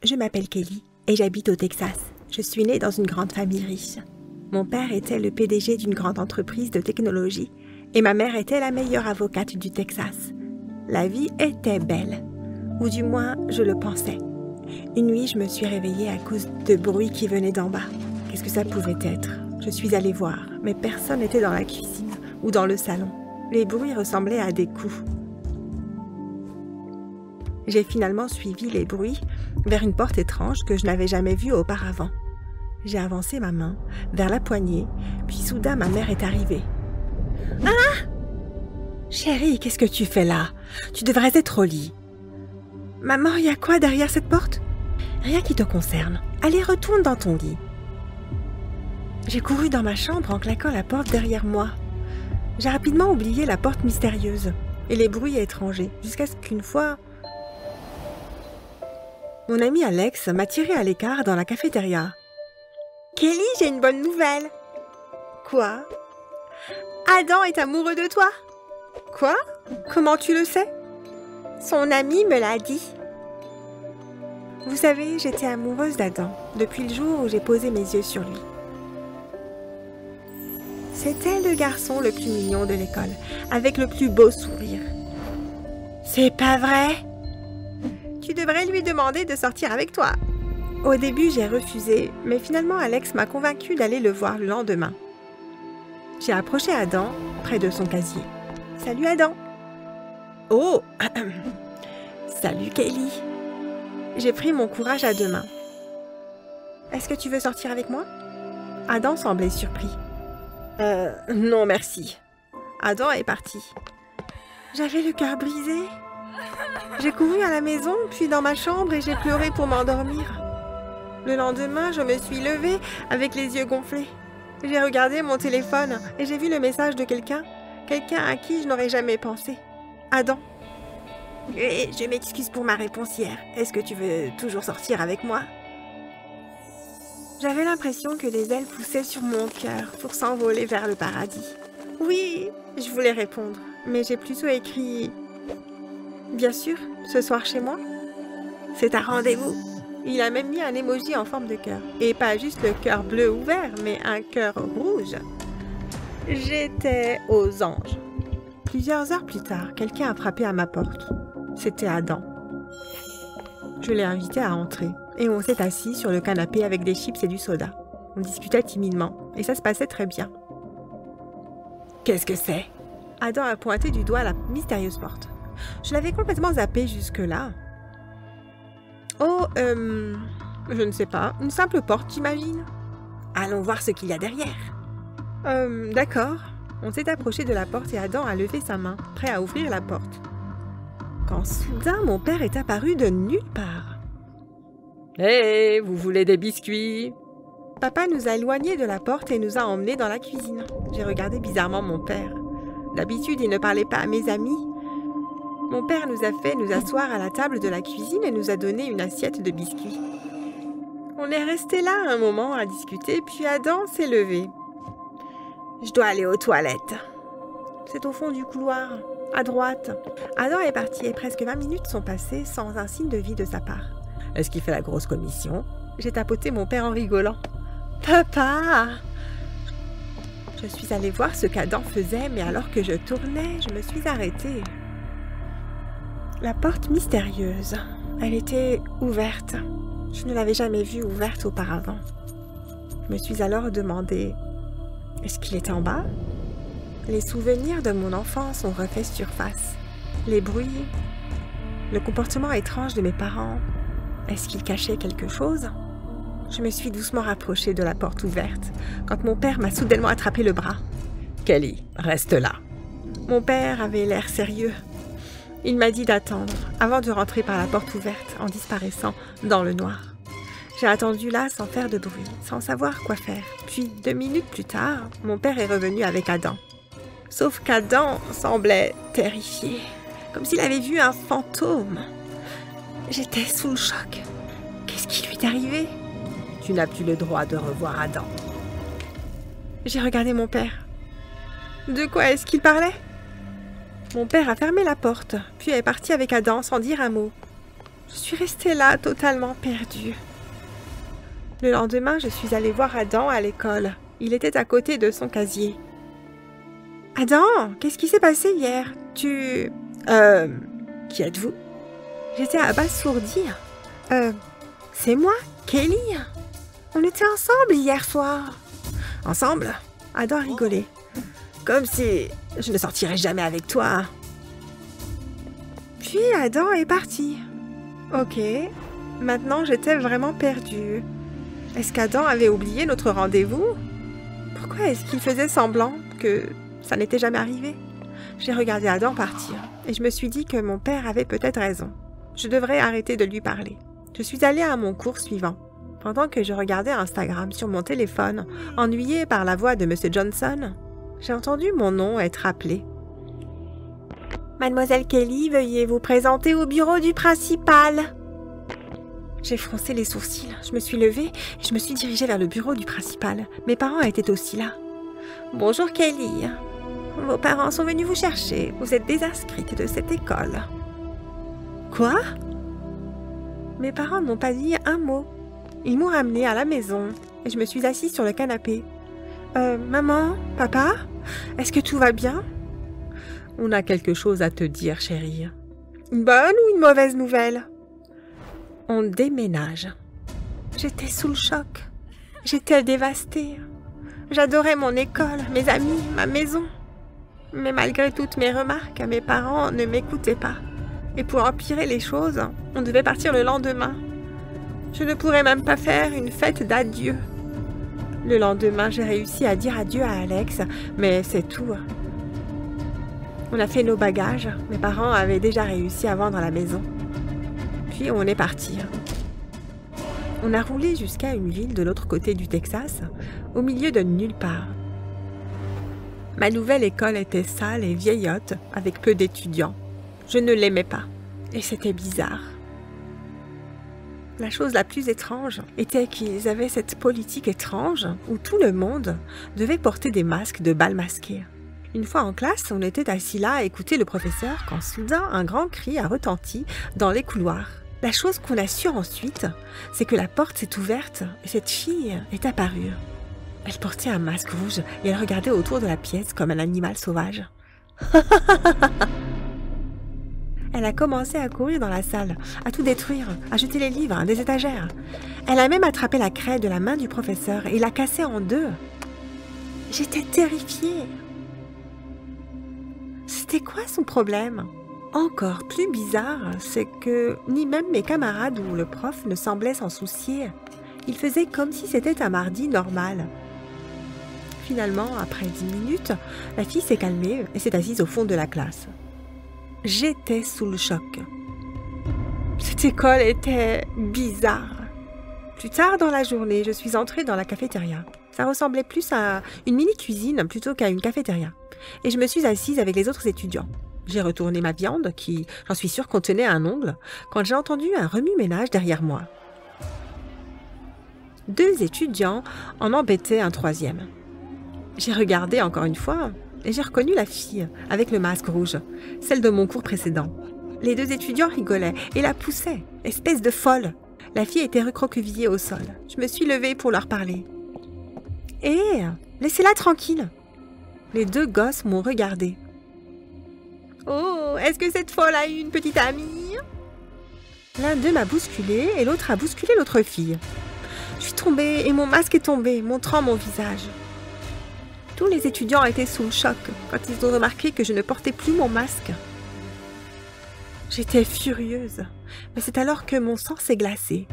Je m'appelle Kelly et j'habite au Texas. Je suis née dans une grande famille riche. Mon père était le PDG d'une grande entreprise de technologie et ma mère était la meilleure avocate du Texas. La vie était belle, ou du moins je le pensais. Une nuit, je me suis réveillée à cause de bruits qui venaient d'en bas. Qu'est-ce que ça pouvait être? Je suis allée voir, mais personne n'était dans la cuisine ou dans le salon. Les bruits ressemblaient à des coups. J'ai finalement suivi les bruits vers une porte étrange que je n'avais jamais vue auparavant. J'ai avancé ma main vers la poignée, puis soudain ma mère est arrivée. « Ah! Chérie, qu'est-ce que tu fais là? Tu devrais être au lit. »« Maman, il y a quoi derrière cette porte? »« Rien qui te concerne. Allez, retourne dans ton lit. » J'ai couru dans ma chambre en claquant la porte derrière moi. J'ai rapidement oublié la porte mystérieuse et les bruits étrangers, jusqu'à ce qu'une fois... Mon ami Alex m'a tiré à l'écart dans la cafétéria. « Kelly, j'ai une bonne nouvelle. »« Quoi? »« Adam est amoureux de toi. »« Quoi? Comment tu le sais? » ?»« Son ami me l'a dit. » Vous savez, j'étais amoureuse d'Adam depuis le jour où j'ai posé mes yeux sur lui. C'était le garçon le plus mignon de l'école, avec le plus beau sourire. « C'est pas vrai? » Tu devrais lui demander de sortir avec toi. Au début, j'ai refusé, mais finalement Alex m'a convaincue d'aller le voir le lendemain. J'ai approché Adam près de son casier. « Salut Adam !»« Oh, salut Kelly !» J'ai pris mon courage à deux mains. « Est-ce que tu veux sortir avec moi ?» Adam semblait surpris. « Non merci. » Adam est parti. J'avais le cœur brisé. J'ai couru à la maison, puis dans ma chambre et j'ai pleuré pour m'endormir. Le lendemain, je me suis levée avec les yeux gonflés. J'ai regardé mon téléphone et j'ai vu le message de quelqu'un à qui je n'aurais jamais pensé. Adam. Et je m'excuse pour ma réponse hier. Est-ce que tu veux toujours sortir avec moi? J'avais l'impression que des ailes poussaient sur mon cœur pour s'envoler vers le paradis. Oui, je voulais répondre, mais j'ai plutôt écrit... Bien sûr, ce soir chez moi. C'est un rendez-vous. Il a même mis un emoji en forme de cœur. Et pas juste le cœur bleu ouvert, mais un cœur rouge. J'étais aux anges. Plusieurs heures plus tard, quelqu'un a frappé à ma porte. C'était Adam. Je l'ai invité à entrer. Et on s'est assis sur le canapé avec des chips et du soda. On discutait timidement. Et ça se passait très bien. Qu'est-ce que c'est? Adam a pointé du doigt la mystérieuse porte. Je l'avais complètement zappé jusque-là. Oh, je ne sais pas. Une simple porte, j'imagine. Allons voir ce qu'il y a derrière. D'accord. On s'est approché de la porte et Adam a levé sa main, prêt à ouvrir la porte. Quand soudain, mon père est apparu de nulle part. « Hé, vous voulez des biscuits ?» Papa nous a éloignés de la porte et nous a emmenés dans la cuisine. J'ai regardé bizarrement mon père. D'habitude, il ne parlait pas à mes amis. Mon père nous a fait nous asseoir à la table de la cuisine et nous a donné une assiette de biscuits. On est resté là un moment à discuter, puis Adam s'est levé. « Je dois aller aux toilettes. » C'est au fond du couloir, à droite. Adam est parti et presque 20 minutes sont passées sans un signe de vie de sa part. « Est-ce qu'il fait la grosse commission ?» J'ai tapoté mon père en rigolant. « Papa !» Je suis allée voir ce qu'Adam faisait, mais alors que je tournais, je me suis arrêtée. La porte mystérieuse, elle était ouverte. Je ne l'avais jamais vue ouverte auparavant. Je me suis alors demandé, est-ce qu'il était en bas? Les souvenirs de mon enfance ont refait surface. Les bruits, le comportement étrange de mes parents. Est-ce qu'ils cachaient quelque chose? Je me suis doucement rapprochée de la porte ouverte quand mon père m'a soudainement attrapé le bras. « Kelly, reste là. » Mon père avait l'air sérieux. Il m'a dit d'attendre avant de rentrer par la porte ouverte en disparaissant dans le noir. J'ai attendu là sans faire de bruit, sans savoir quoi faire. Puis 2 minutes plus tard, mon père est revenu avec Adam. Sauf qu'Adam semblait terrifié, comme s'il avait vu un fantôme. J'étais sous le choc. Qu'est-ce qui lui est arrivé? Tu n'as plus le droit de revoir Adam. J'ai regardé mon père. De quoi est-ce qu'il parlait? Mon père a fermé la porte, puis est parti avec Adam sans dire un mot. Je suis restée là, totalement perdue. Le lendemain, je suis allée voir Adam à l'école. Il était à côté de son casier. « Adam, qu'est-ce qui s'est passé hier? Tu... qui êtes-vous » J'étais abasourdie. « C'est moi, Kelly. On était ensemble hier soir. »« Ensemble ?» Adam rigolait. « Comme si je ne sortirais jamais avec toi. » Puis Adam est parti. Ok, maintenant j'étais vraiment perdue. Est-ce qu'Adam avait oublié notre rendez-vous? Pourquoi est-ce qu'il faisait semblant que ça n'était jamais arrivé? J'ai regardé Adam partir et je me suis dit que mon père avait peut-être raison. Je devrais arrêter de lui parler. Je suis allée à mon cours suivant. Pendant que je regardais Instagram sur mon téléphone, ennuyée par la voix de M. Johnson, j'ai entendu mon nom être appelé. « Mademoiselle Kelly, veuillez vous présenter au bureau du principal. » J'ai froncé les sourcils, je me suis levée et je me suis dirigée vers le bureau du principal. Mes parents étaient aussi là. « Bonjour Kelly. Vos parents sont venus vous chercher. Vous êtes désinscrite de cette école. » Quoi? Mes parents n'ont pas dit un mot. Ils m'ont ramenée à la maison et je me suis assise sur le canapé. Maman, papa, est-ce que tout va bien? On a quelque chose à te dire, chérie. Une bonne ou une mauvaise nouvelle? On déménage. J'étais sous le choc. J'étais dévastée. J'adorais mon école, mes amis, ma maison. Mais malgré toutes mes remarques, mes parents ne m'écoutaient pas. Et pour empirer les choses, on devait partir le lendemain. Je ne pourrais même pas faire une fête d'adieu. Le lendemain, j'ai réussi à dire adieu à Alex, mais c'est tout. On a fait nos bagages. Mes parents avaient déjà réussi à vendre la maison. Puis on est parti. On a roulé jusqu'à une ville de l'autre côté du Texas, au milieu de nulle part. Ma nouvelle école était sale et vieillotte, avec peu d'étudiants. Je ne l'aimais pas, et c'était bizarre. La chose la plus étrange était qu'ils avaient cette politique étrange où tout le monde devait porter des masques de bal masqués. Une fois en classe, on était assis là à écouter le professeur quand soudain un grand cri a retenti dans les couloirs. La chose qu'on a su ensuite, c'est que la porte s'est ouverte et cette fille est apparue. Elle portait un masque rouge et elle regardait autour de la pièce comme un animal sauvage. Elle a commencé à courir dans la salle, à tout détruire, à jeter les livres des étagères. Elle a même attrapé la craie de la main du professeur et l'a cassée en deux. J'étais terrifiée. C'était quoi son problème? Encore plus bizarre, c'est que ni même mes camarades ou le prof ne semblaient s'en soucier. Ils faisaient comme si c'était un mardi normal. Finalement, après 10 minutes, la fille s'est calmée et s'est assise au fond de la classe. J'étais sous le choc. Cette école était bizarre. Plus tard dans la journée, je suis entrée dans la cafétéria. Ça ressemblait plus à une mini-cuisine plutôt qu'à une cafétéria. Et je me suis assise avec les autres étudiants. J'ai retourné ma viande, qui, j'en suis sûre, contenait un ongle, quand j'ai entendu un remue-ménage derrière moi. 2 étudiants en embêtaient un 3e. J'ai regardé encore une fois et j'ai reconnu la fille avec le masque rouge, celle de mon cours précédent. Les 2 étudiants rigolaient et la poussaient, espèce de folle. La fille était recroquevillée au sol. Je me suis levée pour leur parler. « Hé, laissez-la tranquille !» Les 2 gosses m'ont regardée. « Oh, est-ce que cette folle a eu une petite amie ?» L'un d'eux m'a bousculée et l'autre a bousculé l'autre fille. Je suis tombée et mon masque est tombé, montrant mon visage. Tous les étudiants étaient sous le choc quand ils ont remarqué que je ne portais plus mon masque. J'étais furieuse, mais c'est alors que mon sang s'est glacé.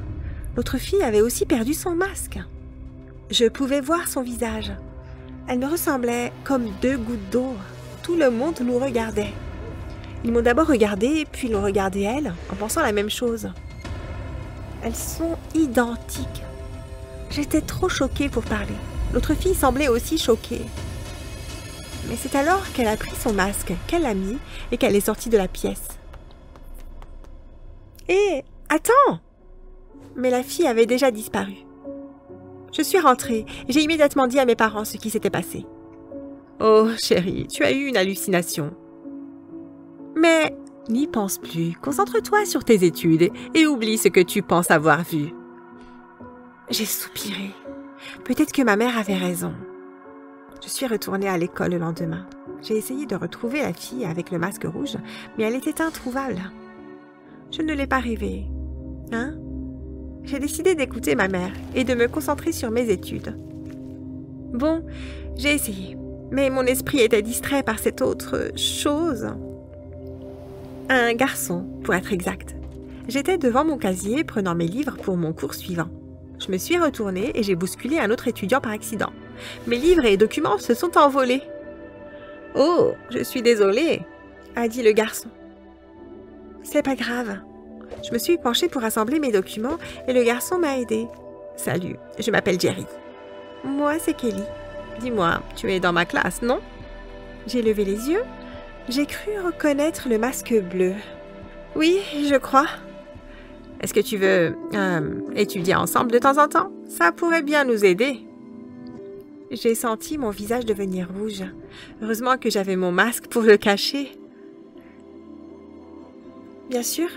L'autre fille avait aussi perdu son masque. Je pouvais voir son visage. Elle me ressemblait comme 2 gouttes d'eau. Tout le monde nous regardait. Ils m'ont d'abord regardée, puis l'ont regardée elle, en pensant la même chose. Elles sont identiques. J'étais trop choquée pour parler. L'autre fille semblait aussi choquée. Mais c'est alors qu'elle a pris son masque, qu'elle l'a mis et qu'elle est sortie de la pièce. « Hé, attends !» Mais la fille avait déjà disparu. Je suis rentrée et j'ai immédiatement dit à mes parents ce qui s'était passé. « Oh, chérie, tu as eu une hallucination. »« Mais N'y pense plus, concentre-toi sur tes études et oublie ce que tu penses avoir vu. J'ai soupiré. Peut-être que ma mère avait raison. Je suis retournée à l'école le lendemain. J'ai essayé de retrouver la fille avec le masque rouge, mais elle était introuvable. Je ne l'ai pas rêvée. Hein? J'ai décidé d'écouter ma mère et de me concentrer sur mes études. Bon, j'ai essayé, mais mon esprit était distrait par cette autre chose. Un garçon, pour être exact. J'étais devant mon casier prenant mes livres pour mon cours suivant. Je me suis retournée et j'ai bousculé un autre étudiant par accident. Mes livres et documents se sont envolés. « Oh, je suis désolée », a dit le garçon. « C'est pas grave. » Je me suis penchée pour rassembler mes documents et le garçon m'a aidée. « Salut, je m'appelle Jerry. »« Moi, c'est Kelly. Dis-moi, tu es dans ma classe, non ?» J'ai levé les yeux. J'ai cru reconnaître le masque bleu. « Oui, je crois. » « Est-ce que tu veux étudier ensemble de temps en temps? Ça pourrait bien nous aider. » J'ai senti mon visage devenir rouge. Heureusement que j'avais mon masque pour le cacher. Bien sûr,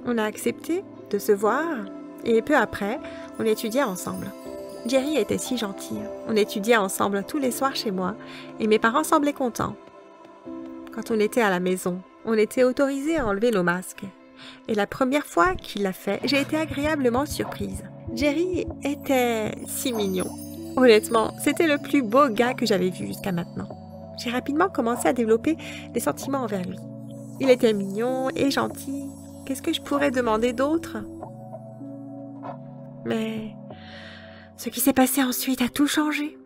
on a accepté de se voir et peu après, on étudiait ensemble. Jerry était si gentil. On étudiait ensemble tous les soirs chez moi et mes parents semblaient contents. Quand on était à la maison, on était autorisés à enlever nos masques. Et la première fois qu'il l'a fait, j'ai été agréablement surprise. Jerry était si mignon. Honnêtement, c'était le plus beau gars que j'avais vu jusqu'à maintenant. J'ai rapidement commencé à développer des sentiments envers lui. Il était mignon et gentil. Qu'est-ce que je pourrais demander d'autre? Mais ce qui s'est passé ensuite a tout changé.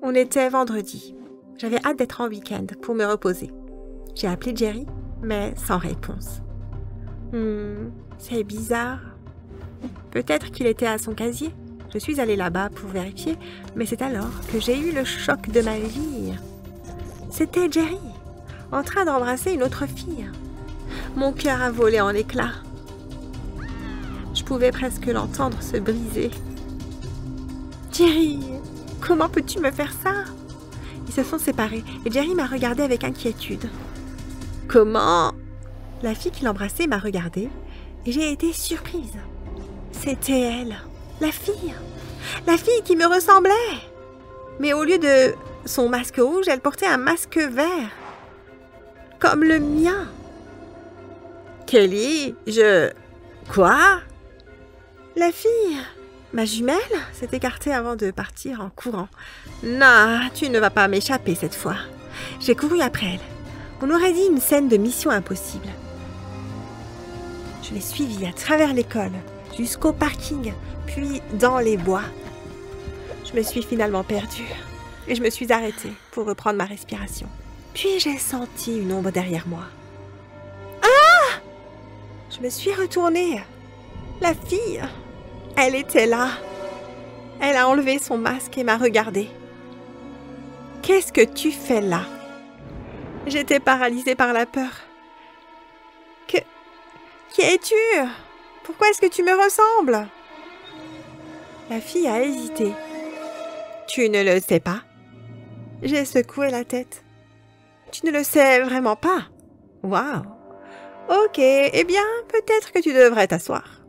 On était vendredi. J'avais hâte d'être en week-end pour me reposer. J'ai appelé Jerry, mais sans réponse. C'est bizarre. Peut-être qu'il était à son casier. Je suis allée là-bas pour vérifier, mais c'est alors que j'ai eu le choc de ma vie. C'était Jerry, en train d'embrasser une autre fille. Mon cœur a volé en éclats. Je pouvais presque l'entendre se briser. « Jerry, comment peux-tu me faire ça ?» Ils se sont séparés et Jerry m'a regardée avec inquiétude. « Comment ?» La fille qui l'embrassait m'a regardée et j'ai été surprise. C'était elle, la fille qui me ressemblait. Mais au lieu de son masque rouge, elle portait un masque vert, comme le mien. Kelly, Quoi? La fille, ma jumelle, s'est écartée avant de partir en courant. Non, tu ne vas pas m'échapper cette fois. J'ai couru après elle. On aurait dit une scène de Mission Impossible. Je l'ai suivie à travers l'école, jusqu'au parking, puis dans les bois. Je me suis finalement perdue et je me suis arrêtée pour reprendre ma respiration. Puis j'ai senti une ombre derrière moi. Ah! Je me suis retournée. La fille, elle était là. Elle a enlevé son masque et m'a regardée. « Qu'est-ce que tu fais là ?» J'étais paralysée par la peur. « Qui es-tu? Pourquoi est-ce que tu me ressembles ?» La fille a hésité. « Tu ne le sais pas ?» J'ai secoué la tête. « Tu ne le sais vraiment pas? Waouh! Ok, eh bien, peut-être que tu devrais t'asseoir. »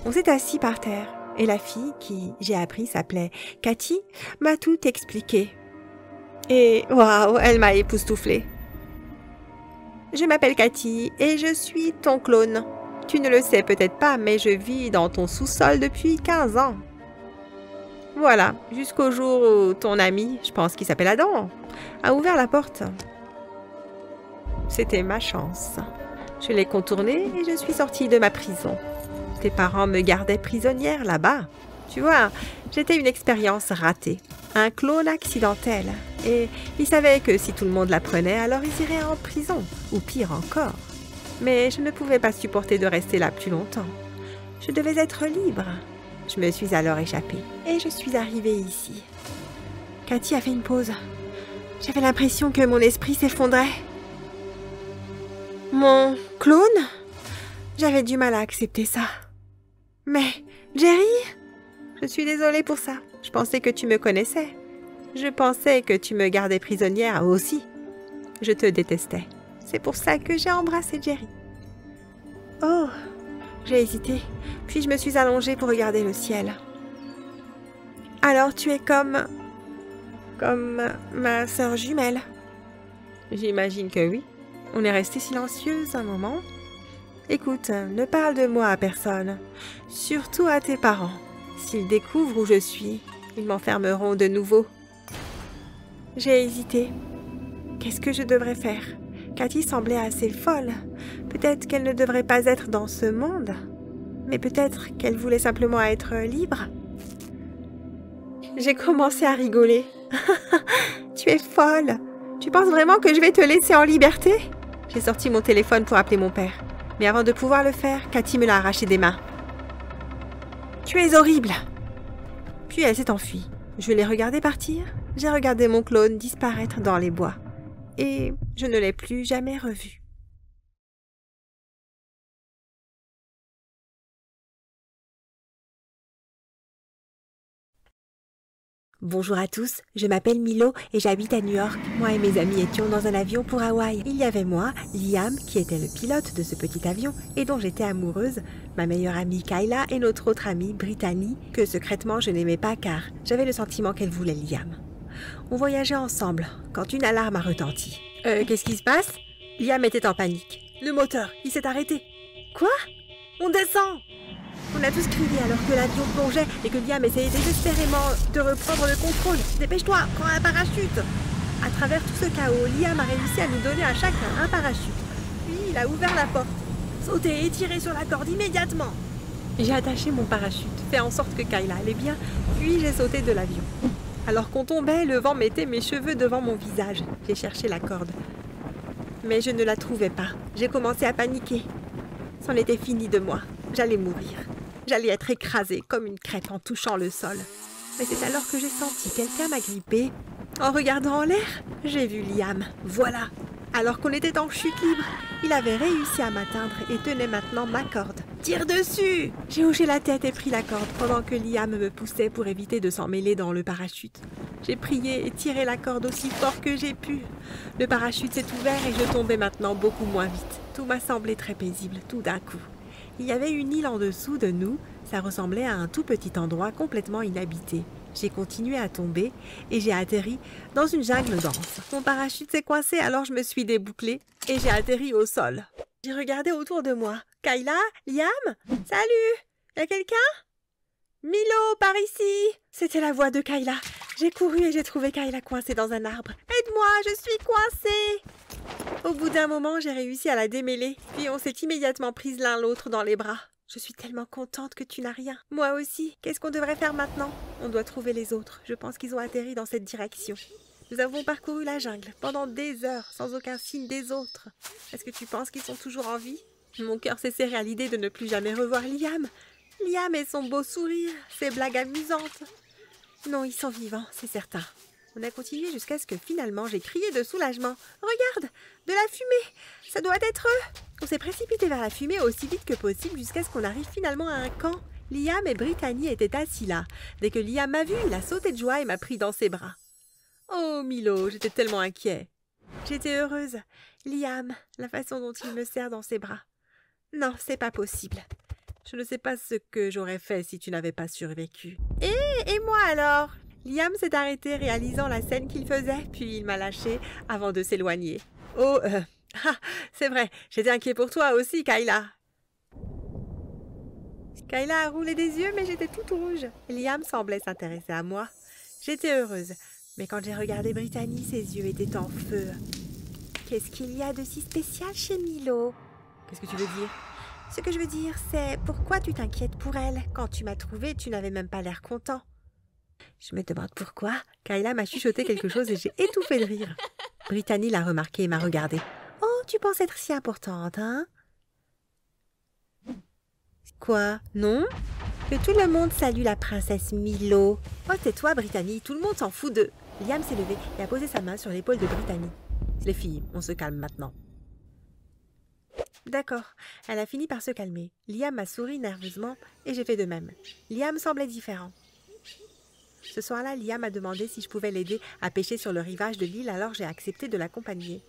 On s'est assis par terre et la fille, qui, j'ai appris, s'appelait Cathy, m'a tout expliqué. Et waouh, elle m'a époustouflée. « Je m'appelle Cathy et je suis ton clone. Tu ne le sais peut-être pas, mais je vis dans ton sous-sol depuis 15 ans. » Voilà, jusqu'au jour où ton ami, je pense qu'il s'appelle Adam, a ouvert la porte. C'était ma chance. Je l'ai contournée et je suis sortie de ma prison. Tes parents me gardaient prisonnière là-bas. Tu vois, j'étais une expérience ratée, un clone accidentel. Et ils savaient que si tout le monde l'apprenait, alors ils iraient en prison, ou pire encore. Mais je ne pouvais pas supporter de rester là plus longtemps. Je devais être libre. Je me suis alors échappée et je suis arrivée ici. Cathy a fait une pause. J'avais l'impression que mon esprit s'effondrait. Mon clone? J'avais du mal à accepter ça. Mais, Jerry, je suis désolée pour ça. Je pensais que tu me connaissais. Je pensais que tu me gardais prisonnière aussi. Je te détestais. C'est pour ça que j'ai embrassé Jerry. Oh, j'ai hésité, puis je me suis allongée pour regarder le ciel. Alors tu es comme ma sœur jumelle. J'imagine que oui. On est resté silencieuse un moment. Écoute, ne parle de moi à personne, surtout à tes parents. S'ils découvrent où je suis, ils m'enfermeront de nouveau. J'ai hésité. Qu'est-ce que je devrais faire? Cathy semblait assez folle. Peut-être qu'elle ne devrait pas être dans ce monde. Mais peut-être qu'elle voulait simplement être libre. J'ai commencé à rigoler. Tu es folle. Tu penses vraiment que je vais te laisser en liberté? J'ai sorti mon téléphone pour appeler mon père. Mais avant de pouvoir le faire, Cathy me l'a arraché des mains. Tu es horrible. Puis elle s'est enfuie. Je l'ai regardée partir. J'ai regardé mon clone disparaître dans les bois. Et je ne l'ai plus jamais revu. Bonjour à tous, je m'appelle Milo et j'habite à New York. Moi et mes amis étions dans un avion pour Hawaï. Il y avait moi, Liam, qui était le pilote de ce petit avion et dont j'étais amoureuse, ma meilleure amie Kayla et notre autre amie Brittany, que secrètement je n'aimais pas car j'avais le sentiment qu'elle voulait Liam. On voyageait ensemble quand une alarme a retenti. Qu'est-ce qui se passe? Liam était en panique. Le moteur, il s'est arrêté. Quoi? On descend! On a tous crié alors que l'avion plongeait et que Liam essayait désespérément de reprendre le contrôle. Dépêche-toi, prends un parachute! À travers tout ce chaos, Liam a réussi à nous donner à chacun un parachute. Puis il a ouvert la porte. Sautez et tirez sur la corde immédiatement! J'ai attaché mon parachute, fait en sorte que Kayla allait bien, puis j'ai sauté de l'avion. Alors qu'on tombait, le vent mettait mes cheveux devant mon visage. J'ai cherché la corde. Mais je ne la trouvais pas. J'ai commencé à paniquer. C'en était fini de moi. J'allais mourir. J'allais être écrasée comme une crêpe en touchant le sol. Mais c'est alors que j'ai senti quelqu'un m'agripper. En regardant en l'air, j'ai vu Liam. Voilà. Alors qu'on était en chute libre, il avait réussi à m'atteindre et tenait maintenant ma corde. Tire dessus! J'ai hoché la tête et pris la corde pendant que Liam me poussait pour éviter de s'en mêler dans le parachute. J'ai prié et tiré la corde aussi fort que j'ai pu. Le parachute s'est ouvert et je tombais maintenant beaucoup moins vite. Tout m'a semblé très paisible tout d'un coup. Il y avait une île en dessous de nous, ça ressemblait à un tout petit endroit complètement inhabité. J'ai continué à tomber et j'ai atterri dans une jungle dense. Mon parachute s'est coincé alors je me suis débouclée et j'ai atterri au sol. J'ai regardé autour de moi. Kayla? Liam? Salut! Y a quelqu'un? Milo, par ici! C'était la voix de Kayla. J'ai couru et j'ai trouvé Kayla coincée dans un arbre. Aide-moi, je suis coincée! Au bout d'un moment, j'ai réussi à la démêler, puis on s'est immédiatement prises l'un l'autre dans les bras. Je suis tellement contente que tu n'as rien. Moi aussi. Qu'est-ce qu'on devrait faire maintenant? On doit trouver les autres. Je pense qu'ils ont atterri dans cette direction. Nous avons parcouru la jungle pendant des heures, sans aucun signe des autres. Est-ce que tu penses qu'ils sont toujours en vie? Mon cœur s'est serré à l'idée de ne plus jamais revoir Liam. Liam et son beau sourire, ses blagues amusantes. Non, ils sont vivants, c'est certain. On a continué jusqu'à ce que finalement j'ai crié de soulagement. Regarde, de la fumée, ça doit être eux. On s'est précipité vers la fumée aussi vite que possible jusqu'à ce qu'on arrive finalement à un camp. Liam et Brittany étaient assis là. Dès que Liam m'a vu, il a sauté de joie et m'a pris dans ses bras. Oh Milo, j'étais tellement inquiet. J'étais heureuse. Liam, la façon dont il me serre dans ses bras. Non, c'est pas possible. Je ne sais pas ce que j'aurais fait si tu n'avais pas survécu. Et moi alors? Liam s'est arrêté réalisant la scène qu'il faisait, puis il m'a lâché avant de s'éloigner. Oh, c'est vrai, j'étais inquiet pour toi aussi, Kayla. Kayla a roulé des yeux, mais j'étais toute rouge. Liam semblait s'intéresser à moi. J'étais heureuse, mais quand j'ai regardé Brittany, ses yeux étaient en feu. Qu'est-ce qu'il y a de si spécial chez Milo? Qu'est-ce que tu veux dire? Ce que je veux dire, c'est pourquoi tu t'inquiètes pour elle? Quand tu m'as trouvée, tu n'avais même pas l'air content. Je me demande pourquoi. Kayla m'a chuchoté quelque chose et j'ai étouffé de rire. Brittany l'a remarqué et m'a regardée. Oh, tu penses être si importante, hein? Quoi? Non? Que tout le monde salue la princesse Milo. Oh, tais-toi, Brittany, tout le monde s'en fout de... Liam s'est levé et a posé sa main sur l'épaule de Brittany. Les filles, on se calme maintenant. D'accord, elle a fini par se calmer. Liam a souri nerveusement et j'ai fait de même. Liam semblait différent. Ce soir-là, Liam m'a demandé si je pouvais l'aider à pêcher sur le rivage de l'île, alors j'ai accepté de l'accompagner.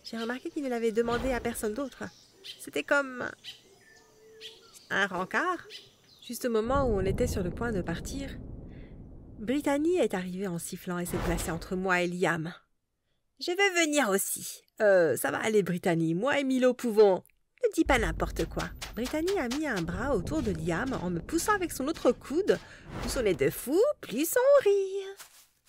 J'ai remarqué qu'il ne l'avait demandé à personne d'autre. C'était comme un rencard. Juste au moment où on était sur le point de partir, Brittany est arrivée en sifflant et s'est placée entre moi et Liam. « Je veux venir aussi. Ça va aller, Brittany. Moi et Milo pouvons... » Ne dis pas n'importe quoi. Brittany a mis un bras autour de Liam en me poussant avec son autre coude. Plus on est de fous, plus on rit.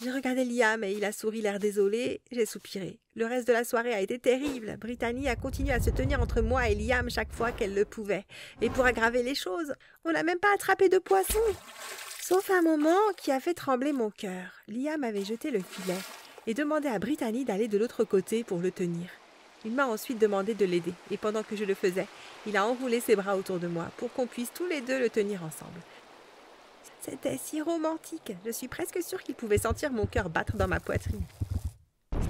J'ai regardé Liam et il a souri l'air désolé. J'ai soupiré. Le reste de la soirée a été terrible. Brittany a continué à se tenir entre moi et Liam chaque fois qu'elle le pouvait. Et pour aggraver les choses, on n'a même pas attrapé de poisson. Sauf un moment qui a fait trembler mon cœur. Liam avait jeté le filet et demandé à Brittany d'aller de l'autre côté pour le tenir. Il m'a ensuite demandé de l'aider, et pendant que je le faisais, il a enroulé ses bras autour de moi pour qu'on puisse tous les deux le tenir ensemble. C'était si romantique, je suis presque sûre qu'il pouvait sentir mon cœur battre dans ma poitrine.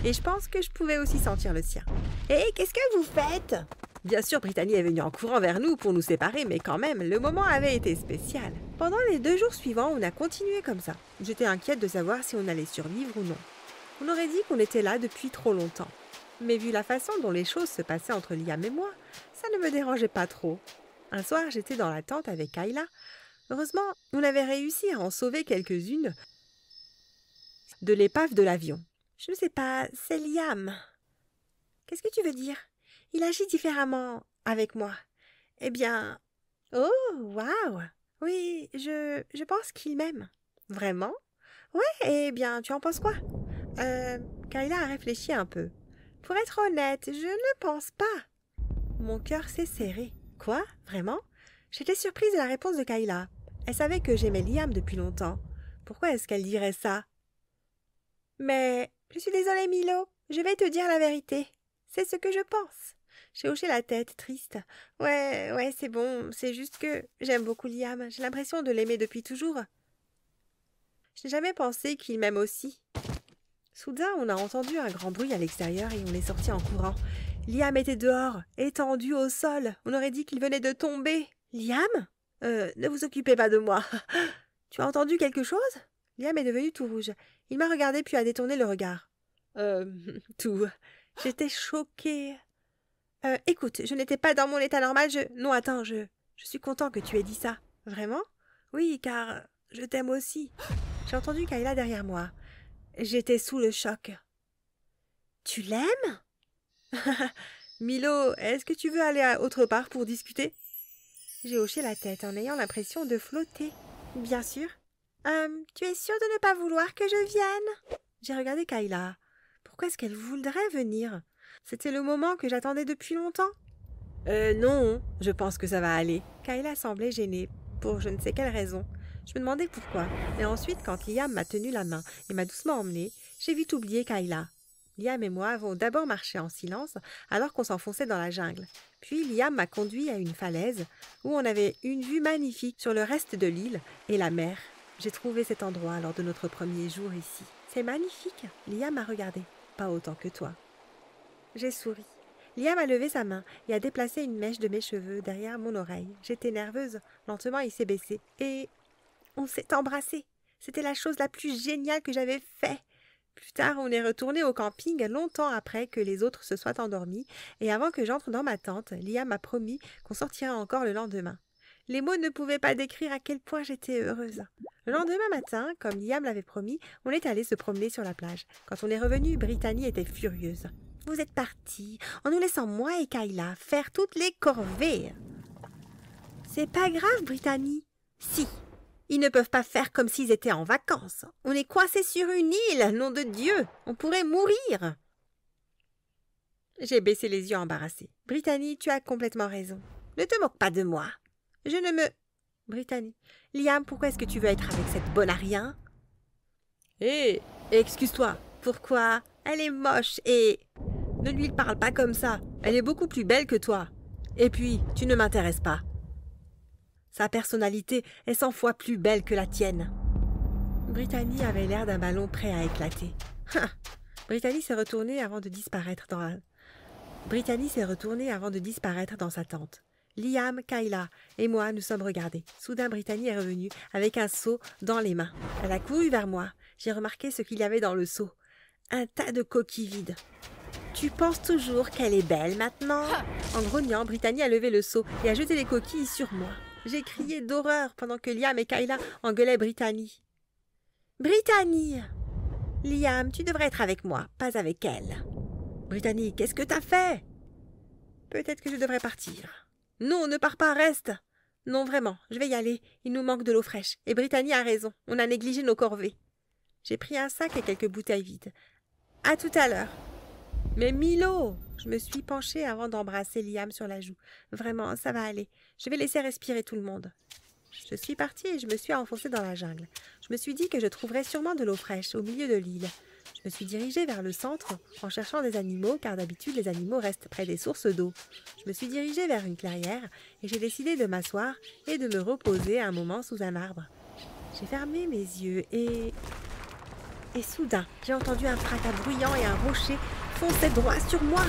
Et je pense que je pouvais aussi sentir le sien. « Hé, qu'est-ce que vous faites ?» Bien sûr, Brittany est venue en courant vers nous pour nous séparer, mais quand même, le moment avait été spécial. Pendant les 2 jours suivants, on a continué comme ça. J'étais inquiète de savoir si on allait survivre ou non. On aurait dit qu'on était là depuis trop longtemps. Mais vu la façon dont les choses se passaient entre Liam et moi, ça ne me dérangeait pas trop. Un soir, j'étais dans la tente avec Kayla. Heureusement, on avait réussi à en sauver quelques-unes de l'épave de l'avion. Je ne sais pas, c'est Liam. Qu'est-ce que tu veux dire? Il agit différemment avec moi. Eh bien... Oh, waouh! Oui, je pense qu'il m'aime. Vraiment? Ouais, eh bien, tu en penses quoi? Kayla a réfléchi un peu. Pour être honnête, je ne pense pas. Mon cœur s'est serré. Quoi? Vraiment? J'étais surprise de la réponse de Kayla. Elle savait que j'aimais Liam depuis longtemps. Pourquoi est-ce qu'elle dirait ça? Mais je suis désolée, Milo. Je vais te dire la vérité. C'est ce que je pense. J'ai hoché la tête, triste. Ouais, c'est bon. C'est juste que j'aime beaucoup Liam. J'ai l'impression de l'aimer depuis toujours. Je n'ai jamais pensé qu'il m'aime aussi. Soudain, on a entendu un grand bruit à l'extérieur et on est sorti en courant. Liam était dehors, étendu au sol. On aurait dit qu'il venait de tomber. Liam? Ne vous occupez pas de moi. Tu as entendu quelque chose? Liam est devenu tout rouge. Il m'a regardé puis a détourné le regard. Tout. J'étais choquée. Écoute, je n'étais pas dans mon état normal, Non, attends, je suis content que tu aies dit ça. Vraiment? Oui, car je t'aime aussi. J'ai entendu Kayla derrière moi. J'étais sous le choc. Tu l'aimes? Milo, est-ce que tu veux aller autre part pour discuter? J'ai hoché la tête en ayant l'impression de flotter. Bien sûr. Tu es sûre de ne pas vouloir que je vienne? J'ai regardé Kayla. Pourquoi est-ce qu'elle voudrait venir? C'était le moment que j'attendais depuis longtemps. Non, je pense que ça va aller. Kayla semblait gênée, pour je ne sais quelle raison. Je me demandais pourquoi. Et ensuite, quand Liam m'a tenu la main et m'a doucement emmenée, j'ai vite oublié Kayla. Liam et moi avons d'abord marché en silence alors qu'on s'enfonçait dans la jungle. Puis Liam m'a conduit à une falaise où on avait une vue magnifique sur le reste de l'île et la mer. J'ai trouvé cet endroit lors de notre premier jour ici. C'est magnifique. Liam m'a regardé. Pas autant que toi. J'ai souri. Liam a levé sa main et a déplacé une mèche de mes cheveux derrière mon oreille. J'étais nerveuse. Lentement, il s'est baissé. Et on s'est embrassés. C'était la chose la plus géniale que j'avais faite. Plus tard, on est retourné au camping longtemps après que les autres se soient endormis, et avant que j'entre dans ma tente, Liam m'a promis qu'on sortira encore le lendemain. Les mots ne pouvaient pas décrire à quel point j'étais heureuse. Le lendemain matin, comme Liam l'avait promis, on est allé se promener sur la plage. Quand on est revenu, Brittany était furieuse. « Vous êtes partis, en nous laissant moi et Kayla faire toutes les corvées. »« C'est pas grave, Brittany. »« Si. Ils ne peuvent pas faire comme s'ils étaient en vacances. On est coincés sur une île, nom de Dieu. On pourrait mourir. » J'ai baissé les yeux embarrassés. « Brittany, tu as complètement raison. Ne te moque pas de moi. Je ne me... » Brittany. « Liam, pourquoi est-ce que tu veux être avec cette bonne à rien? »« Hé, excuse-toi. Pourquoi? Elle est moche et... » « Ne lui parle pas comme ça. Elle est beaucoup plus belle que toi. Et puis, tu ne m'intéresses pas. Sa personnalité est 100 fois plus belle que la tienne. » Brittany avait l'air d'un ballon prêt à éclater. Brittany s'est retournée avant de disparaître dans sa tente. Liam, Kayla et moi nous sommes regardés. Soudain, Brittany est revenue avec un seau dans les mains. Elle a couru vers moi. J'ai remarqué ce qu'il y avait dans le seau. Un tas de coquilles vides. Tu penses toujours qu'elle est belle maintenant? En grognant, Brittany a levé le seau et a jeté les coquilles sur moi. J'ai crié d'horreur pendant que Liam et Kayla engueulaient Brittany. Brittany! Liam, tu devrais être avec moi, pas avec elle. Brittany, qu'est-ce que t'as fait? Peut-être que je devrais partir. Non, ne pars pas, reste! Non, vraiment, je vais y aller. Il nous manque de l'eau fraîche. Et Brittany a raison, on a négligé nos corvées. J'ai pris un sac et quelques bouteilles vides. À tout à l'heure. Mais Milo! Je me suis penchée avant d'embrasser Liam sur la joue. Vraiment, ça va aller. Je vais laisser respirer tout le monde. Je suis partie et je me suis enfoncée dans la jungle. Je me suis dit que je trouverais sûrement de l'eau fraîche au milieu de l'île. Je me suis dirigée vers le centre en cherchant des animaux, car d'habitude les animaux restent près des sources d'eau. Je me suis dirigée vers une clairière et j'ai décidé de m'asseoir et de me reposer un moment sous un arbre. J'ai fermé mes yeux et soudain, j'ai entendu un fracas bruyant et un rocher fonçait droit sur moi.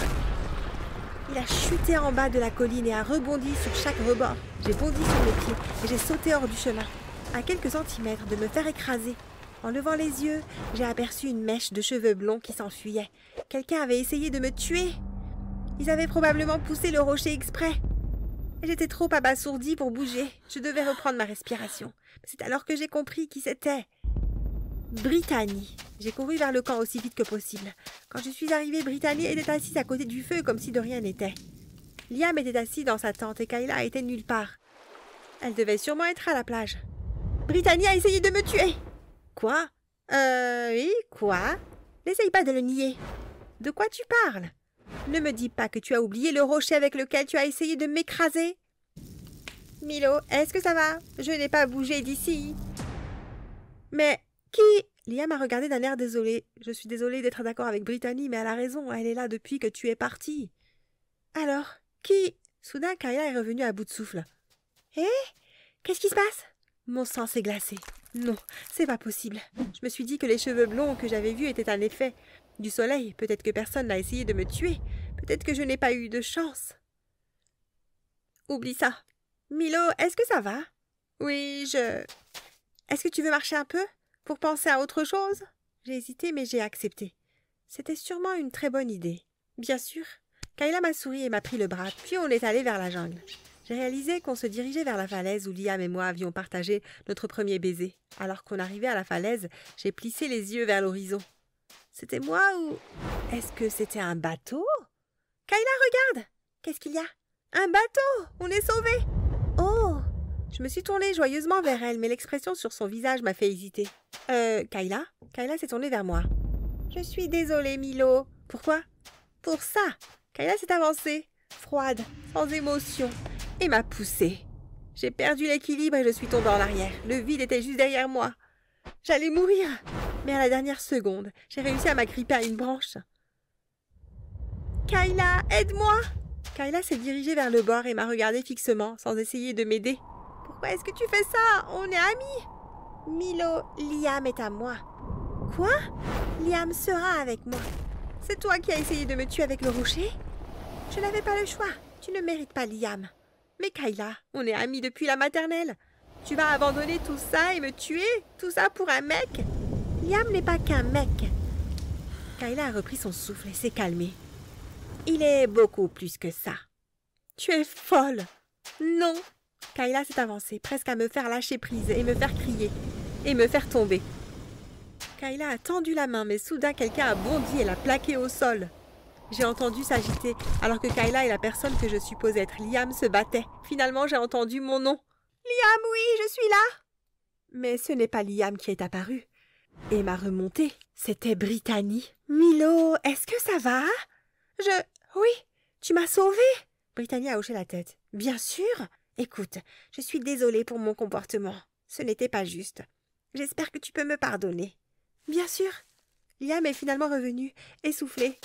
Il a chuté en bas de la colline et a rebondi sur chaque rebord. J'ai bondi sur mes pieds et j'ai sauté hors du chemin, à quelques centimètres de me faire écraser. En levant les yeux, j'ai aperçu une mèche de cheveux blonds qui s'enfuyait. Quelqu'un avait essayé de me tuer. Ils avaient probablement poussé le rocher exprès. J'étais trop abasourdie pour bouger. Je devais reprendre ma respiration. C'est alors que j'ai compris qui c'était. Brittany. J'ai couru vers le camp aussi vite que possible. Quand je suis arrivée, Brittany était assise à côté du feu comme si de rien n'était. Liam était assis dans sa tente et Kayla était nulle part. Elle devait sûrement être à la plage. Brittany a essayé de me tuer. Quoi? Oui, quoi? N'essaye pas de le nier. De quoi tu parles? Ne me dis pas que tu as oublié le rocher avec lequel tu as essayé de m'écraser. Milo, est-ce que ça va? Je n'ai pas bougé d'ici. Mais qui? Liam a regardé d'un air désolé. Je suis désolée d'être d'accord avec Brittany, mais elle a raison, elle est là depuis que tu es partie. Alors, qui? Soudain, Kayla est revenue à bout de souffle. Hé? Qu'est-ce qui se passe? Mon sang s'est glacé. Non, c'est pas possible. Je me suis dit que les cheveux blonds que j'avais vus étaient un effet du soleil. Peut-être que personne n'a essayé de me tuer. Peut-être que je n'ai pas eu de chance. Oublie ça. Milo, est-ce que ça va? Oui, Est-ce que tu veux marcher un peu? Pour penser à autre chose? J'ai hésité, mais j'ai accepté. C'était sûrement une très bonne idée. Bien sûr. Kayla m'a souri et m'a pris le bras, puis on est allé vers la jungle. J'ai réalisé qu'on se dirigeait vers la falaise où Liam et moi avions partagé notre premier baiser. Alors qu'on arrivait à la falaise, j'ai plissé les yeux vers l'horizon. C'était moi ou... Est-ce que c'était un bateau? Kayla, regarde! Qu'est-ce qu'il y a? Un bateau! On est sauvés! Oh! Je me suis tournée joyeusement vers elle, mais l'expression sur son visage m'a fait hésiter. Kayla? Kayla s'est tournée vers moi. Je suis désolée, Milo. Pourquoi? Pour ça! Kayla s'est avancée, froide, sans émotion, et m'a poussée. J'ai perdu l'équilibre et je suis tombée en arrière. Le vide était juste derrière moi. J'allais mourir. Mais à la dernière seconde, j'ai réussi à m'agripper à une branche. Kayla, aide-moi! Kayla s'est dirigée vers le bord et m'a regardée fixement, sans essayer de m'aider. Pourquoi est-ce que tu fais ça? On est amis! Milo, Liam est à moi. Quoi? Liam sera avec moi. C'est toi qui as essayé de me tuer avec le rocher? Je n'avais pas le choix. Tu ne mérites pas Liam. Mais Kayla, on est amis depuis la maternelle. Tu vas abandonner tout ça et me tuer? Tout ça pour un mec? Liam n'est pas qu'un mec. Kayla a repris son souffle et s'est calmée. Il est beaucoup plus que ça. Tu es folle. Non. Kayla s'est avancée, presque à me faire lâcher prise et me faire crier. Et me faire tomber. Kayla a tendu la main, mais soudain quelqu'un a bondi et l'a plaquée au sol. J'ai entendu s'agiter, alors que Kayla et la personne que je supposais être Liam se battaient. Finalement, j'ai entendu mon nom. Liam, oui, je suis là. Mais ce n'est pas Liam qui est apparu. Et m'a remontée. C'était Brittany. Milo, est-ce que ça va? Oui, tu m'as sauvée. Brittany a hoché la tête. Bien sûr. Écoute, je suis désolée pour mon comportement. Ce n'était pas juste. J'espère que tu peux me pardonner. Bien sûr. Liam est finalement revenu, essoufflé.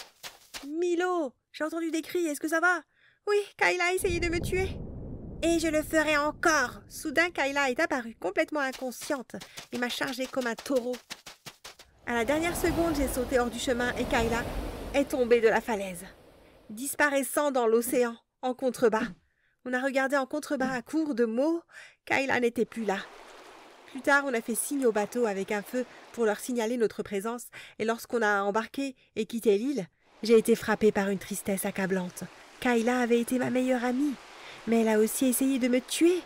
Milo, j'ai entendu des cris, est-ce que ça va? Oui, Kayla a essayé de me tuer. Et je le ferai encore. Soudain, Kayla est apparue, complètement inconsciente, et m'a chargée comme un taureau. À la dernière seconde, j'ai sauté hors du chemin et Kayla est tombée de la falaise, disparaissant dans l'océan, en contrebas. On a regardé en contrebas à court de mots. Kayla n'était plus là. Plus tard, on a fait signe au bateau avec un feu pour leur signaler notre présence, et lorsqu'on a embarqué et quitté l'île, J'ai été frappée par une tristesse accablante. Kayla avait été ma meilleure amie, mais elle a aussi essayé de me tuer.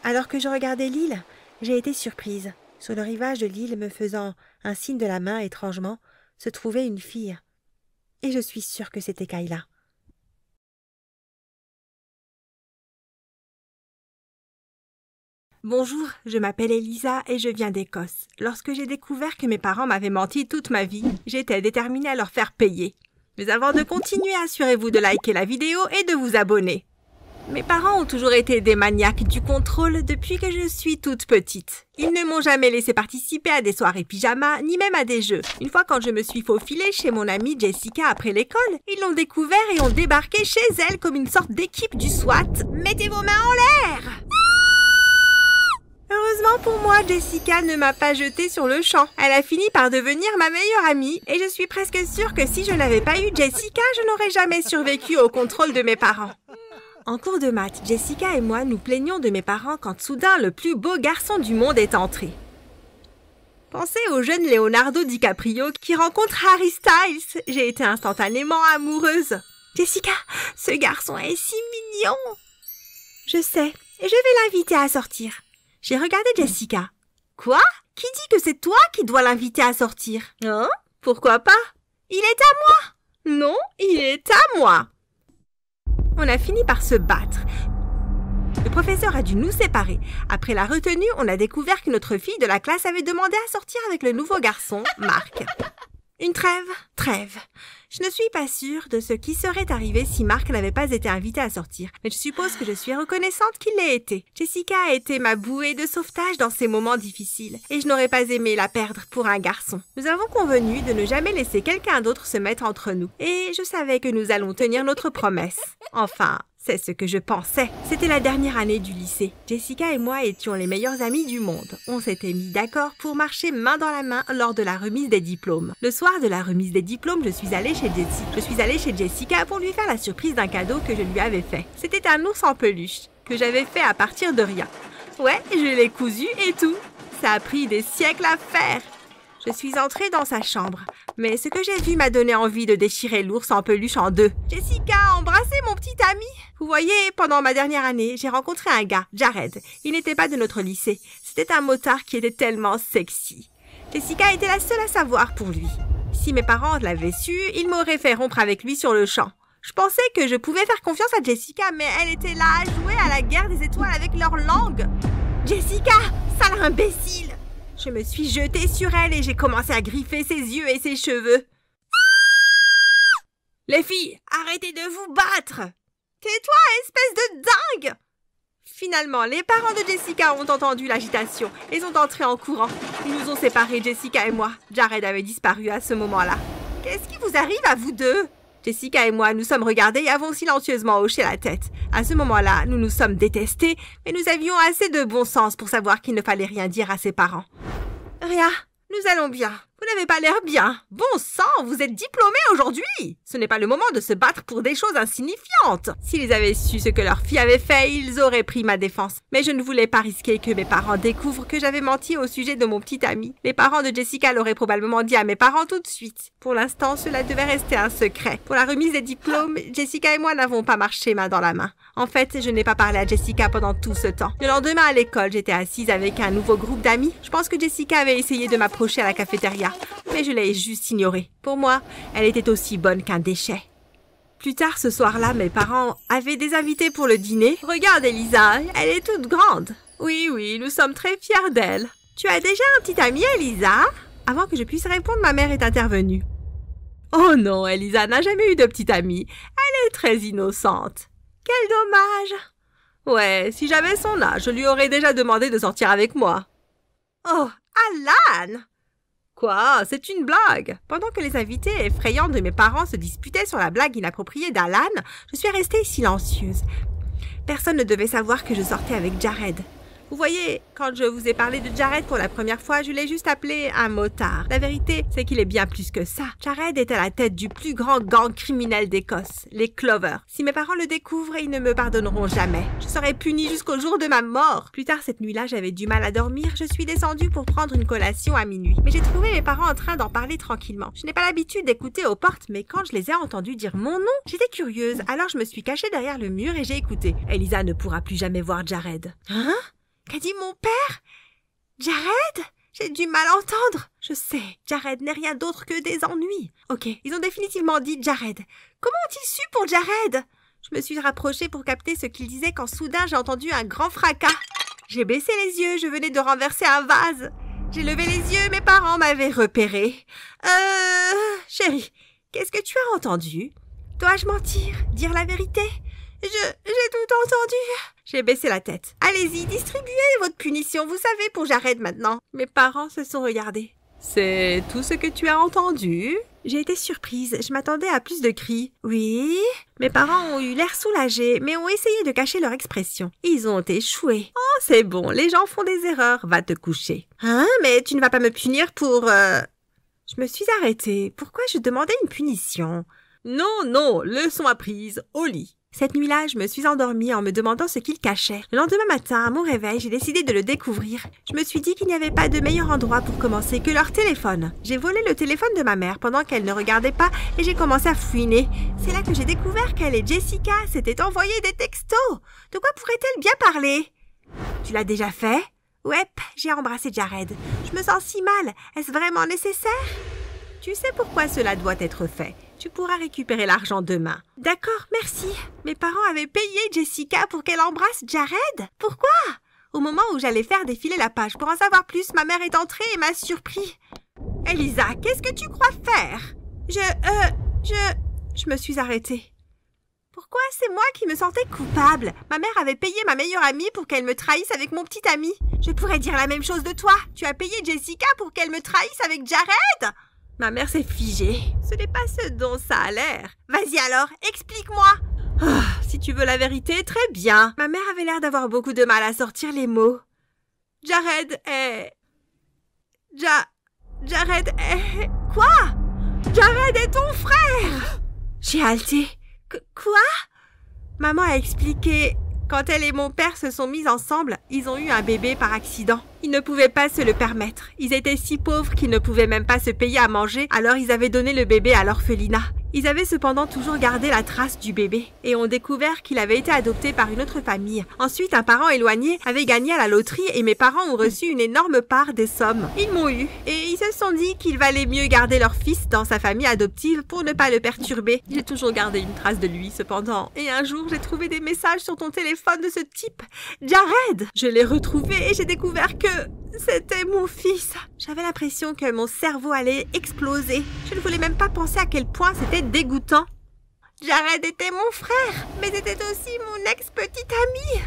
Alors que je regardais l'île, j'ai été surprise. Sur le rivage de l'île, me faisant un signe de la main étrangement, se trouvait une fille. Et je suis sûre que c'était Kayla. Bonjour, je m'appelle Elisa et je viens d'Écosse. Lorsque j'ai découvert que mes parents m'avaient menti toute ma vie, j'étais déterminée à leur faire payer. Mais avant de continuer, assurez-vous de liker la vidéo et de vous abonner. Mes parents ont toujours été des maniaques du contrôle depuis que je suis toute petite. Ils ne m'ont jamais laissé participer à des soirées pyjama, ni même à des jeux. Une fois quand je me suis faufilée chez mon amie Jessica après l'école, ils l'ont découvert et ont débarqué chez elle comme une sorte d'équipe du SWAT. Mettez vos mains en l'air! Heureusement pour moi, Jessica ne m'a pas jetée sur le champ. Elle a fini par devenir ma meilleure amie et je suis presque sûre que si je n'avais pas eu Jessica, je n'aurais jamais survécu au contrôle de mes parents. En cours de maths, Jessica et moi nous plaignons de mes parents quand soudain le plus beau garçon du monde est entré. Pensez au jeune Leonardo DiCaprio qui rencontre Harry Styles. J'ai été instantanément amoureuse. Jessica, ce garçon est si mignon. Je sais, et je vais l'inviter à sortir. J'ai regardé Jessica. Quoi? Qui dit que c'est toi qui dois l'inviter à sortir? Hein? Pourquoi pas? Il est à moi. Non, il est à moi. On a fini par se battre. Le professeur a dû nous séparer. Après la retenue, on a découvert que notre fille de la classe avait demandé à sortir avec le nouveau garçon, Marc. Une trêve? Trêve. Je ne suis pas sûre de ce qui serait arrivé si Marc n'avait pas été invité à sortir, mais je suppose que je suis reconnaissante qu'il l'ait été. Jessica a été ma bouée de sauvetage dans ces moments difficiles, et je n'aurais pas aimé la perdre pour un garçon. Nous avons convenu de ne jamais laisser quelqu'un d'autre se mettre entre nous, et je savais que nous allons tenir notre promesse. Enfin, c'est ce que je pensais. C'était la dernière année du lycée. Jessica et moi étions les meilleures amies du monde. On s'était mis d'accord pour marcher main dans la main lors de la remise des diplômes. Le soir de la remise des diplômes, je suis allée chez Jessica pour lui faire la surprise d'un cadeau que je lui avais fait. C'était un ours en peluche que j'avais fait à partir de rien. Ouais, je l'ai cousu et tout. Ça a pris des siècles à faire. Je suis entrée dans sa chambre, mais ce que j'ai vu m'a donné envie de déchirer l'ours en peluche en deux. Jessica, embrassez mon petit ami. Vous voyez, pendant ma dernière année, j'ai rencontré un gars, Jared. Il n'était pas de notre lycée. C'était un motard qui était tellement sexy. Jessica était la seule à savoir pour lui. Si mes parents l'avaient su, ils m'auraient fait rompre avec lui sur le champ. Je pensais que je pouvais faire confiance à Jessica, mais elle était là à jouer à la guerre des étoiles avec leur langue. Jessica, sale imbécile! Je me suis jetée sur elle et j'ai commencé à griffer ses yeux et ses cheveux. Les filles, arrêtez de vous battre! Tais-toi, espèce de dingue! Finalement, les parents de Jessica ont entendu l'agitation et sont entrés en courant. Ils nous ont séparés, Jessica et moi. Jared avait disparu à ce moment-là. Qu'est-ce qui vous arrive à vous deux? Jessica et moi nous sommes regardés et avons silencieusement hoché la tête. À ce moment-là, nous nous sommes détestés, mais nous avions assez de bon sens pour savoir qu'il ne fallait rien dire à ses parents. Rien, nous allons bien. Vous n'avez pas l'air bien. Bon sang, vous êtes diplômés aujourd'hui. Ce n'est pas le moment de se battre pour des choses insignifiantes. S'ils avaient su ce que leur fille avait fait, ils auraient pris ma défense. Mais je ne voulais pas risquer que mes parents découvrent que j'avais menti au sujet de mon petit ami. Les parents de Jessica l'auraient probablement dit à mes parents tout de suite. Pour l'instant, cela devait rester un secret. Pour la remise des diplômes, Jessica et moi n'avons pas marché main dans la main. En fait, je n'ai pas parlé à Jessica pendant tout ce temps. Le lendemain à l'école, j'étais assise avec un nouveau groupe d'amis. Je pense que Jessica avait essayé de m'approcher à la cafétéria, mais je l'ai juste ignorée. Pour moi, elle était aussi bonne qu'un déchet. Plus tard ce soir-là, mes parents avaient des invités pour le dîner. Regarde Elisa, elle est toute grande. Oui, nous sommes très fiers d'elle. Tu as déjà un petit ami, Elisa? Avant que je puisse répondre, ma mère est intervenue. Oh non, Elisa n'a jamais eu de petite amie. Elle est très innocente. Quel dommage. Ouais, si j'avais son âge, je lui aurais déjà demandé de sortir avec moi. Oh, Alan! Quoi? C'est une blague. Pendant que les invités effrayants de mes parents se disputaient sur la blague inappropriée d'Alan, je suis restée silencieuse. Personne ne devait savoir que je sortais avec Jared. Vous voyez, quand je vous ai parlé de Jared pour la première fois, je l'ai juste appelé un motard. La vérité, c'est qu'il est bien plus que ça. Jared est à la tête du plus grand gang criminel d'Écosse, les Clovers. Si mes parents le découvrent, ils ne me pardonneront jamais. Je serai punie jusqu'au jour de ma mort. Plus tard cette nuit-là, j'avais du mal à dormir. Je suis descendue pour prendre une collation à minuit. Mais j'ai trouvé mes parents en train d'en parler tranquillement. Je n'ai pas l'habitude d'écouter aux portes, mais quand je les ai entendus dire mon nom, j'étais curieuse. Alors je me suis cachée derrière le mur et j'ai écouté. Elisa ne pourra plus jamais voir Jared. Hein? Qu'a dit mon père? Jared? J'ai du mal à entendre. Je sais, Jared n'est rien d'autre que des ennuis. Ok, ils ont définitivement dit Jared. Comment ont-ils su pour Jared? Je me suis rapprochée pour capter ce qu'il disait quand soudain j'ai entendu un grand fracas. J'ai baissé les yeux, je venais de renverser un vase. J'ai levé les yeux, mes parents m'avaient repéré. Chérie, qu'est-ce que tu as entendu? Dois-je mentir? Dire la vérité? J'ai tout entendu. J'ai baissé la tête. Allez-y, distribuez votre punition, vous savez, pour Jared maintenant. Mes parents se sont regardés. C'est tout ce que tu as entendu? J'ai été surprise, je m'attendais à plus de cris. Oui? Mes parents ont eu l'air soulagés, mais ont essayé de cacher leur expression. Ils ont échoué. Oh, c'est bon, les gens font des erreurs, va te coucher. Hein? Mais tu ne vas pas me punir pour... Je me suis arrêtée. Pourquoi je demandais une punition? Non, leçon apprise, au lit. Cette nuit-là, je me suis endormie en me demandant ce qu'il cachait. Le lendemain matin, à mon réveil, j'ai décidé de le découvrir. Je me suis dit qu'il n'y avait pas de meilleur endroit pour commencer que leur téléphone. J'ai volé le téléphone de ma mère pendant qu'elle ne regardait pas et j'ai commencé à fouiner. C'est là que j'ai découvert qu'elle et Jessica s'étaient envoyé des textos. De quoi pourrait-elle bien parler? Tu l'as déjà fait? Ouais, j'ai embrassé Jared. Je me sens si mal. Est-ce vraiment nécessaire? Tu sais pourquoi cela doit être fait. Tu pourras récupérer l'argent demain. D'accord, merci. Mes parents avaient payé Jessica pour qu'elle embrasse Jared. Pourquoi? Au moment où j'allais faire défiler la page pour en savoir plus, ma mère est entrée et m'a surpris. Elisa, qu'est-ce que tu crois faire? Je me suis arrêtée. Pourquoi c'est moi qui me sentais coupable? Ma mère avait payé ma meilleure amie pour qu'elle me trahisse avec mon petit ami. Je pourrais dire la même chose de toi. Tu as payé Jessica pour qu'elle me trahisse avec Jared? Ma mère s'est figée. Ce n'est pas ce dont ça a l'air. Vas-y alors, explique-moi. Oh, si tu veux la vérité, très bien. Ma mère avait l'air d'avoir beaucoup de mal à sortir les mots. Jared est... Jared est... Quoi? Jared est ton frère! J'ai halté. Quoi? Maman a expliqué... Quand elle et mon père se sont mis ensemble, ils ont eu un bébé par accident. Ils ne pouvaient pas se le permettre. Ils étaient si pauvres qu'ils ne pouvaient même pas se payer à manger, alors ils avaient donné le bébé à l'orphelinat. Ils avaient cependant toujours gardé la trace du bébé et ont découvert qu'il avait été adopté par une autre famille. Ensuite, un parent éloigné avait gagné à la loterie et mes parents ont reçu une énorme part des sommes. Ils m'ont eu et ils se sont dit qu'il valait mieux garder leur fils dans sa famille adoptive pour ne pas le perturber. J'ai toujours gardé une trace de lui cependant et un jour j'ai trouvé des messages sur ton téléphone de ce type. Jared! Je l'ai retrouvé et j'ai découvert que c'était mon fils. J'avais l'impression que mon cerveau allait exploser. Je ne voulais même pas penser à quel point c'était dégoûtant. Jared était mon frère, mais c'était aussi mon ex-petite amie.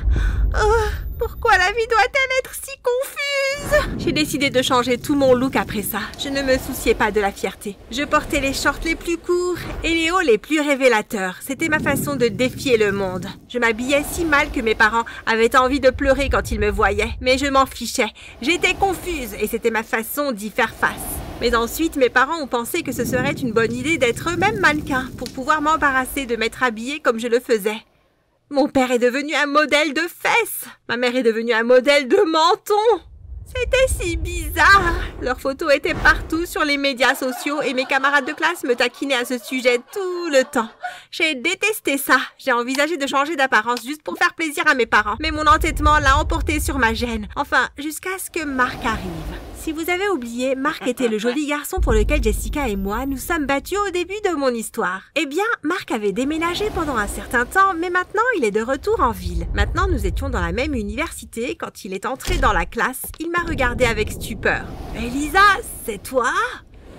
Oh, pourquoi la vie doit-elle être si confuse? J'ai décidé de changer tout mon look après ça. Je ne me souciais pas de la fierté. Je portais les shorts les plus courts et les hauts les plus révélateurs. C'était ma façon de défier le monde. Je m'habillais si mal que mes parents avaient envie de pleurer quand ils me voyaient. Mais je m'en fichais. J'étais confuse et c'était ma façon d'y faire face. Mais ensuite, mes parents ont pensé que ce serait une bonne idée d'être eux-mêmes mannequins pour pouvoir m'embarrasser de m'être habillée comme je le faisais. Mon père est devenu un modèle de fesses. Ma mère est devenue un modèle de menton. C'était si bizarre. Leurs photos étaient partout sur les médias sociaux et mes camarades de classe me taquinaient à ce sujet tout le temps. J'ai détesté ça. J'ai envisagé de changer d'apparence juste pour faire plaisir à mes parents. Mais mon entêtement l'a emporté sur ma gêne. Enfin, jusqu'à ce que Marc arrive. Si vous avez oublié, Marc était le joli garçon pour lequel Jessica et moi nous sommes battus au début de mon histoire. Eh bien, Marc avait déménagé pendant un certain temps, mais maintenant il est de retour en ville. Maintenant, nous étions dans la même université. Quand il est entré dans la classe, il m'a regardé avec stupeur. « Elisa, c'est toi ?»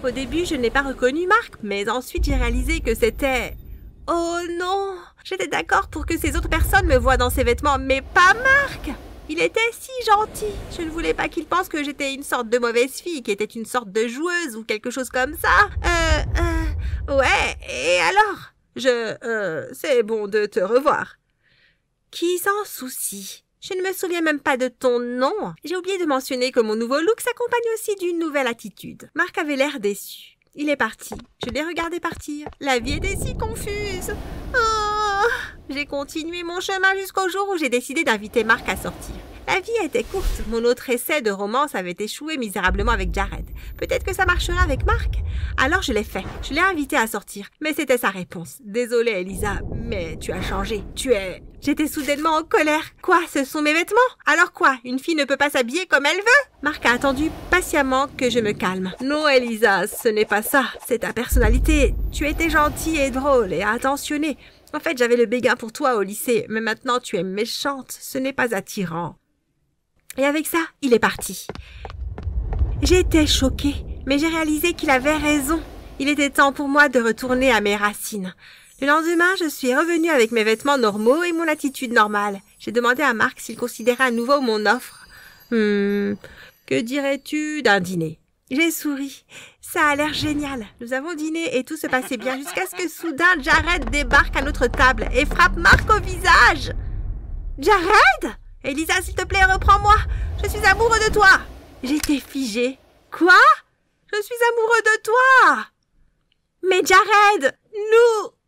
Au début, je n'ai pas reconnu Marc, mais ensuite j'ai réalisé que c'était... Oh non! J'étais d'accord pour que ces autres personnes me voient dans ces vêtements, mais pas Marc! Il était si gentil. Je ne voulais pas qu'il pense que j'étais une sorte de mauvaise fille, qui était une sorte de joueuse ou quelque chose comme ça. Ouais, et alors? C'est bon de te revoir. Qui s'en soucie? Je ne me souviens même pas de ton nom. J'ai oublié de mentionner que mon nouveau look s'accompagne aussi d'une nouvelle attitude. Marc avait l'air déçu. Il est parti. Je l'ai regardé partir. La vie était si confuse. Oh. J'ai continué mon chemin jusqu'au jour où j'ai décidé d'inviter Marc à sortir. La vie était courte. Mon autre essai de romance avait échoué misérablement avec Jared. Peut-être que ça marchera avec Marc. Alors je l'ai fait. Je l'ai invité à sortir. Mais c'était sa réponse. Désolée, Elisa, mais tu as changé. J'étais soudainement en colère. Quoi, ce sont mes vêtements? Alors quoi, une fille ne peut pas s'habiller comme elle veut? Marc a attendu patiemment que je me calme. Non, Elisa, ce n'est pas ça. C'est ta personnalité. Tu étais gentille et drôle et attentionnée. En fait, j'avais le béguin pour toi au lycée, mais maintenant tu es méchante. Ce n'est pas attirant. Et avec ça, il est parti. J'étais choquée, mais j'ai réalisé qu'il avait raison. Il était temps pour moi de retourner à mes racines. Le lendemain, je suis revenue avec mes vêtements normaux et mon attitude normale. J'ai demandé à Marc s'il considérait à nouveau mon offre. Que dirais-tu d'un dîner? J'ai souri. Ça a l'air génial. Nous avons dîné et tout se passait bien jusqu'à ce que soudain Jared débarque à notre table et frappe Marc au visage. Jared? Elisa, s'il te plaît, reprends-moi. Je suis amoureux de toi. J'étais figée. Quoi? Je suis amoureux de toi. Mais Jared,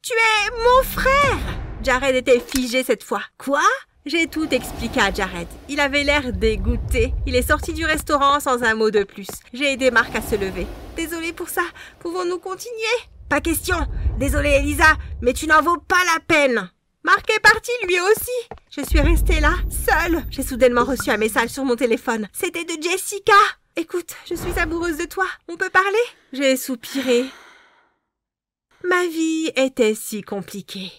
tu es mon frère. Jared était figé cette fois. Quoi? J'ai tout expliqué à Jared. Il avait l'air dégoûté. Il est sorti du restaurant sans un mot de plus. J'ai aidé Marc à se lever. Désolée pour ça. Pouvons-nous continuer? Pas question. Désolée, Elisa, mais tu n'en vaux pas la peine. Marc est parti lui aussi. Je suis restée là, seule. J'ai soudainement reçu un message sur mon téléphone. C'était de Jessica. Écoute, je suis amoureuse de toi. On peut parler? J'ai soupiré. Ma vie était si compliquée.